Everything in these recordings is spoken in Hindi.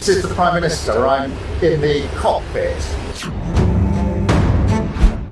This is the Prime Minister. I'm in the cockpit.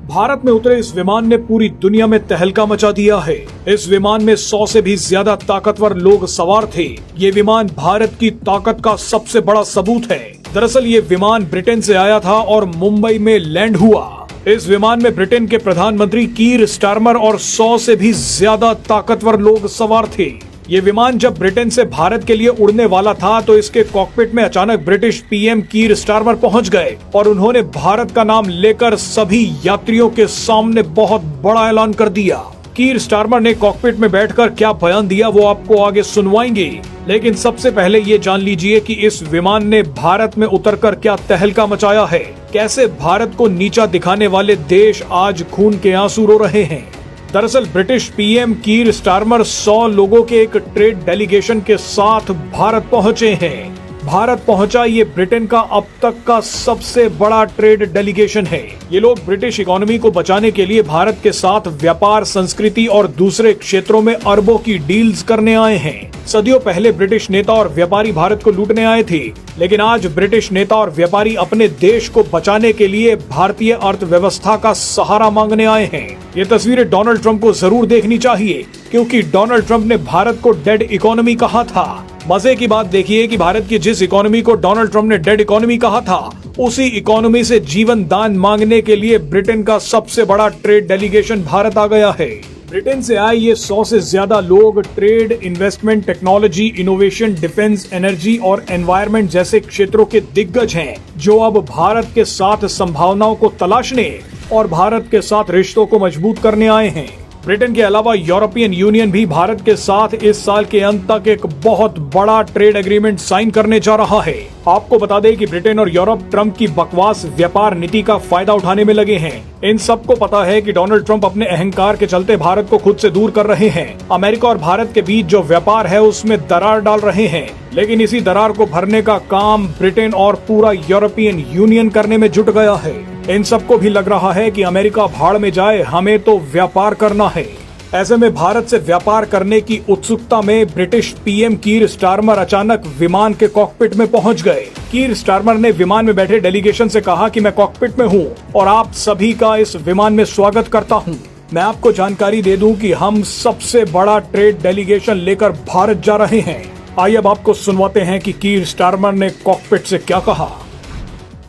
Bharat में उतरे इस विमान ने पूरी दुनिया में तहलका मचा दिया है। इस विमान में 100 से भी ज्यादा ताकतवर लोग सवार थे। ये विमान भारत की ताकत का सबसे बड़ा सबूत है। दरअसल ये विमान ब्रिटेन से आया था और मुंबई में लैंड हुआ। इस विमान में ब्रिटेन के प्रधानमंत्री कीर स्टारमर और 100 से भी ज्यादा ताकतवर लोग सवार थे। ये विमान जब ब्रिटेन से भारत के लिए उड़ने वाला था तो इसके कॉकपिट में अचानक ब्रिटिश पीएम कीर स्टारमर पहुंच गए और उन्होंने भारत का नाम लेकर सभी यात्रियों के सामने बहुत बड़ा ऐलान कर दिया। कीर स्टारमर ने कॉकपिट में बैठकर क्या बयान दिया वो आपको आगे सुनवाएंगे, लेकिन सबसे पहले ये जान लीजिए कि इस विमान ने भारत में उतरकर क्या तहलका मचाया है। कैसे भारत को नीचा दिखाने वाले देश आज खून के आंसू रो रहे हैं। दरअसल ब्रिटिश पीएम कीर स्टारमर 100 लोगों के एक ट्रेड डेलीगेशन के साथ भारत पहुंचे हैं। भारत पहुंचा ये ब्रिटेन का अब तक का सबसे बड़ा ट्रेड डेलीगेशन है। ये लोग ब्रिटिश इकोनॉमी को बचाने के लिए भारत के साथ व्यापार, संस्कृति और दूसरे क्षेत्रों में अरबों की डील्स करने आए हैं। सदियों पहले ब्रिटिश नेता और व्यापारी भारत को लूटने आए थे, लेकिन आज ब्रिटिश नेता और व्यापारी अपने देश को बचाने के लिए भारतीय अर्थव्यवस्था का सहारा मांगने आए हैं। ये तस्वीरें डोनाल्ड ट्रंप को जरूर देखनी चाहिए, क्योंकि डोनाल्ड ट्रंप ने भारत को डेड इकोनॉमी कहा था। मजे की बात देखिए कि भारत की जिस इकोनॉमी को डोनाल्ड ट्रंप ने डेड इकोनॉमी कहा था, उसी इकोनॉमी से जीवन दान मांगने के लिए ब्रिटेन का सबसे बड़ा ट्रेड डेलीगेशन भारत आ गया है। ब्रिटेन से आए ये 100 से ज्यादा लोग trade, investment, technology, innovation, defence, energy और एनवायरनमेंट जैसे क्षेत्रों के दिग्गज हैं, जो अब भारत के साथ संभावनाओं को तलाशने और भारत के साथ रिश्तों को मजबूत करने आए हैं। ब्रिटेन के अलावा यूरोपियन यूनियन भी भारत के साथ इस साल के अंत तक एक बहुत बड़ा ट्रेड एग्रीमेंट साइन करने जा रहा है। आपको बता दें कि ब्रिटेन और यूरोप ट्रंप की बकवास व्यापार नीति का फायदा उठाने में लगे हैं। इन सबको पता है कि डोनाल्ड ट्रंप अपने अहंकार के चलते भारत को खुद से दूर कर रहे हैं। अमेरिका और भारत के बीच जो व्यापार है उसमें दरार डाल रहे हैं, लेकिन इसी दरार को भरने का काम ब्रिटेन और पूरा यूरोपियन यूनियन करने में जुट गया है। इन सबको भी लग रहा है कि अमेरिका भाड़ में जाए, हमें तो व्यापार करना है। ऐसे में भारत से व्यापार करने की उत्सुकता में ब्रिटिश पीएम कीर स्टारमर अचानक विमान के कॉकपिट में पहुंच गए। कीर स्टारमर ने विमान में बैठे डेलीगेशन से कहा कि मैं कॉकपिट में हूं और आप सभी का इस विमान में स्वागत करता हूं। मैं आपको जानकारी दे दूं कि हम सबसे बड़ा ट्रेड डेलीगेशन लेकर भारत जा रहे हैं। आइए अब आपको सुनवाते हैं कि कीर स्टारमर ने कॉकपिट से क्या कहा।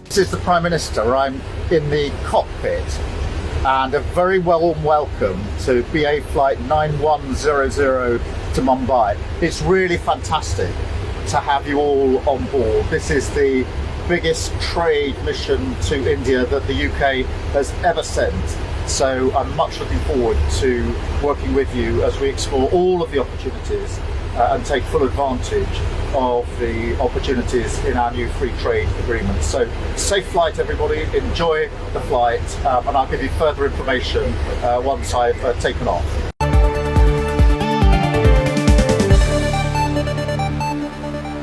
This is the Prime Minister. I'm in the cockpit, and a very warm welcome to BA Flight 9100 to Mumbai. It's really fantastic to have you all on board. This is the biggest trade mission to India that the UK has ever sent. So I'm much looking forward to working with you as we explore all of the opportunities and take full advantage of the opportunities in our new free trade agreement. So safe flight everybody, enjoy the flight, and I'll give you further information once I've taken off.